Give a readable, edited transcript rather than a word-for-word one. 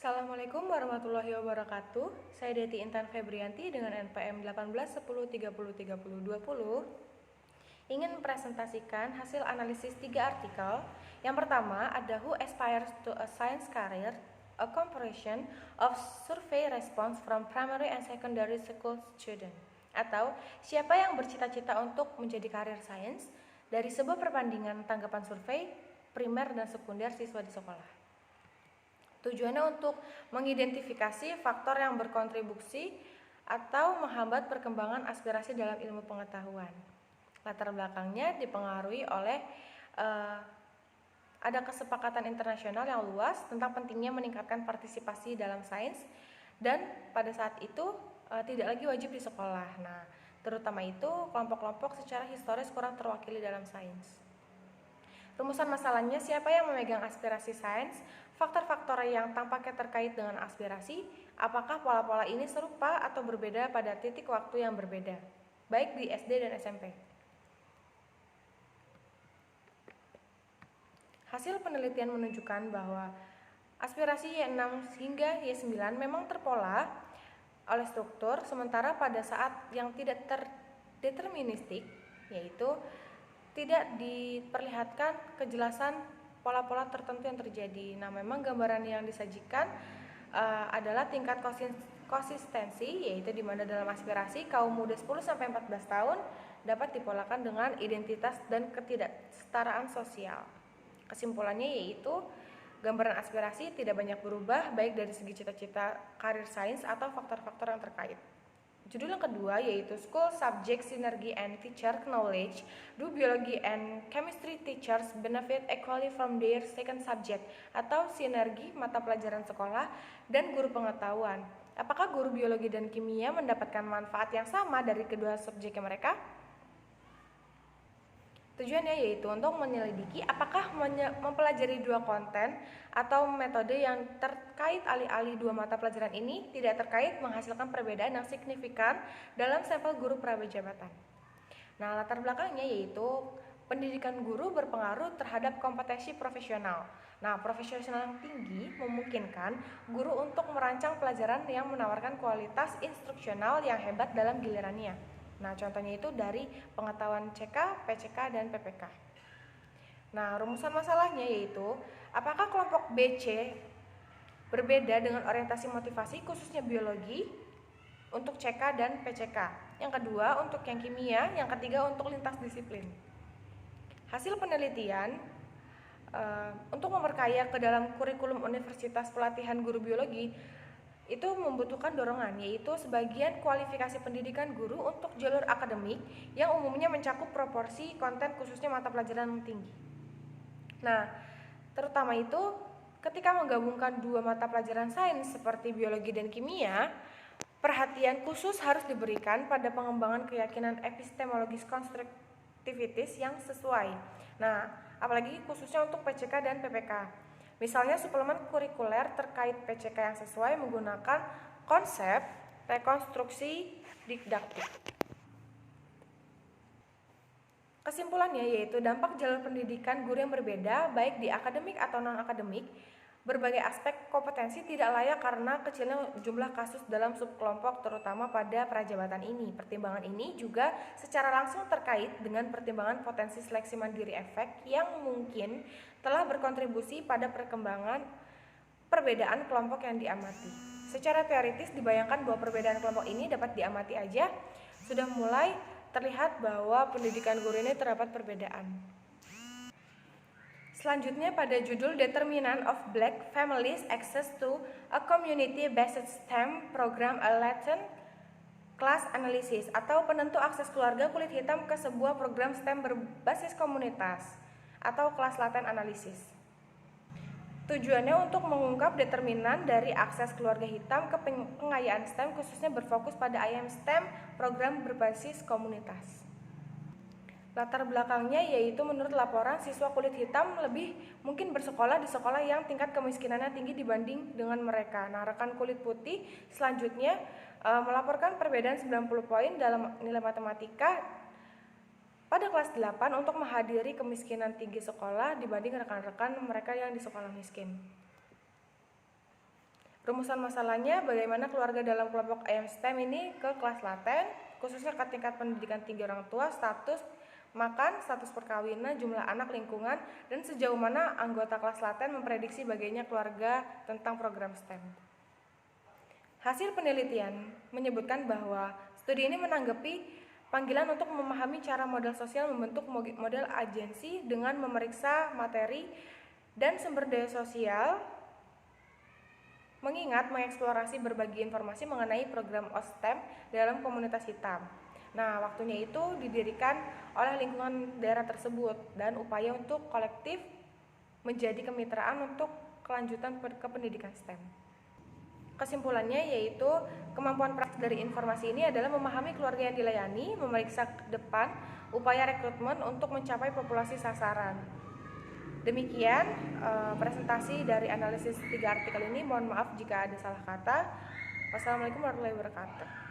Assalamualaikum warahmatullahi wabarakatuh. Saya Deti Intan Febrianti dengan NPM 1810303020 ingin mempresentasikan hasil analisis 3 artikel. Yang pertama ada Who Aspires to a Science Career, a Comparison of Survey Response from Primary and Secondary School Student, atau siapa yang bercita-cita untuk menjadi karir sains dari sebuah perbandingan tanggapan survei primer dan sekunder siswa di sekolah. Tujuannya untuk mengidentifikasi faktor yang berkontribusi atau menghambat perkembangan aspirasi dalam ilmu pengetahuan. Latar belakangnya dipengaruhi oleh ada kesepakatan internasional yang luas tentang pentingnya meningkatkan partisipasi dalam sains, dan pada saat itu tidak lagi wajib di sekolah. Nah, terutama itu kelompok-kelompok secara historis kurang terwakili dalam sains. Rumusan masalahnya, siapa yang memegang aspirasi sains, faktor-faktor yang tampaknya terkait dengan aspirasi, apakah pola-pola ini serupa atau berbeda pada titik waktu yang berbeda, baik di SD dan SMP. Hasil penelitian menunjukkan bahwa aspirasi Y6 hingga Y9 memang terpola oleh struktur, sementara pada saat yang tidak terdeterministik, yaitu tidak diperlihatkan kejelasan pola-pola tertentu yang terjadi. Nah, memang gambaran yang disajikan adalah tingkat konsistensi, yaitu di mana dalam aspirasi kaum muda 10-14 tahun dapat dipolakan dengan identitas dan ketidaksetaraan sosial. Kesimpulannya yaitu gambaran aspirasi tidak banyak berubah baik dari segi cita-cita karir sains atau faktor-faktor yang terkait. Judul yang kedua yaitu School Subject Synergy and Teacher Knowledge. Do biology and chemistry teachers benefit equally from their second subject? Atau sinergi mata pelajaran sekolah dan guru pengetahuan. Apakah guru biologi dan kimia mendapatkan manfaat yang sama dari kedua subjeknya mereka? Tujuannya yaitu untuk menyelidiki apakah mempelajari dua konten atau metode yang terkait alih-alih dua mata pelajaran ini tidak terkait menghasilkan perbedaan yang signifikan dalam sampel guru prajabatan. Nah, latar belakangnya yaitu pendidikan guru berpengaruh terhadap kompetensi profesional. Nah, profesional yang tinggi memungkinkan guru untuk merancang pelajaran yang menawarkan kualitas instruksional yang hebat dalam gilirannya. Nah, contohnya itu dari pengetahuan CK, PCK, dan PPK. Nah, rumusan masalahnya yaitu apakah kelompok BC berbeda dengan orientasi motivasi khususnya biologi untuk CK dan PCK. Yang kedua untuk yang kimia, yang ketiga untuk lintas disiplin. Hasil penelitian untuk memperkaya ke dalam kurikulum Universitas Pelatihan Guru Biologi itu membutuhkan dorongan, yaitu sebagian kualifikasi pendidikan guru untuk jalur akademik yang umumnya mencakup proporsi konten khususnya mata pelajaran yang tinggi. Nah, terutama itu ketika menggabungkan dua mata pelajaran sains seperti biologi dan kimia, perhatian khusus harus diberikan pada pengembangan keyakinan epistemologis konstruktivitis yang sesuai. Nah, apalagi khususnya untuk PCK dan PPK. Misalnya suplemen kurikuler terkait PCK yang sesuai menggunakan konsep rekonstruksi didaktik. Kesimpulannya yaitu dampak jalur pendidikan guru yang berbeda baik di akademik atau non-akademik, berbagai aspek kompetensi tidak layak karena kecilnya jumlah kasus dalam subkelompok terutama pada prajabatan ini. Pertimbangan ini juga secara langsung terkait dengan pertimbangan potensi seleksi mandiri efek yang mungkin telah berkontribusi pada perkembangan perbedaan kelompok yang diamati. Secara teoritis dibayangkan bahwa perbedaan kelompok ini dapat diamati aja sudah mulai terlihat bahwa pendidikan guru ini terdapat perbedaan. Selanjutnya pada judul Determinant of Black Families Access to a Community-Based STEM Program, a Latent Class Analysis, atau penentu akses keluarga kulit hitam ke sebuah program STEM berbasis komunitas atau kelas laten analisis. Tujuannya untuk mengungkap determinan dari akses keluarga hitam ke pengayaan STEM, khususnya berfokus pada IM STEM program berbasis komunitas. Latar belakangnya yaitu menurut laporan siswa kulit hitam lebih mungkin bersekolah di sekolah yang tingkat kemiskinannya tinggi dibanding dengan mereka. Nah, rekan kulit putih selanjutnya melaporkan perbedaan 90 poin dalam nilai matematika pada kelas 8 untuk menghadiri kemiskinan tinggi sekolah dibanding rekan-rekan mereka yang di sekolah miskin. Rumusan masalahnya, bagaimana keluarga dalam kelompok IM STEM ini ke kelas laten, khususnya ke tingkat pendidikan tinggi orang tua, status makan, status perkawinan, jumlah anak, lingkungan, dan sejauh mana anggota kelas laten memprediksi bagiannya keluarga tentang program STEM. Hasil penelitian menyebutkan bahwa studi ini menanggapi panggilan untuk memahami cara model sosial membentuk model agensi dengan memeriksa materi dan sumber daya sosial, mengingat mengeksplorasi berbagi informasi mengenai program OSTEM dalam komunitas hitam. Nah, waktunya itu didirikan oleh lingkungan daerah tersebut dan upaya untuk kolektif menjadi kemitraan untuk kelanjutan ke pendidikan STEM. Kesimpulannya yaitu kemampuan praktik dari informasi ini adalah memahami keluarga yang dilayani, memeriksa ke depan upaya rekrutmen untuk mencapai populasi sasaran. Demikian presentasi dari analisis 3 artikel ini. Mohon maaf jika ada salah kata. Wassalamualaikum warahmatullahi wabarakatuh.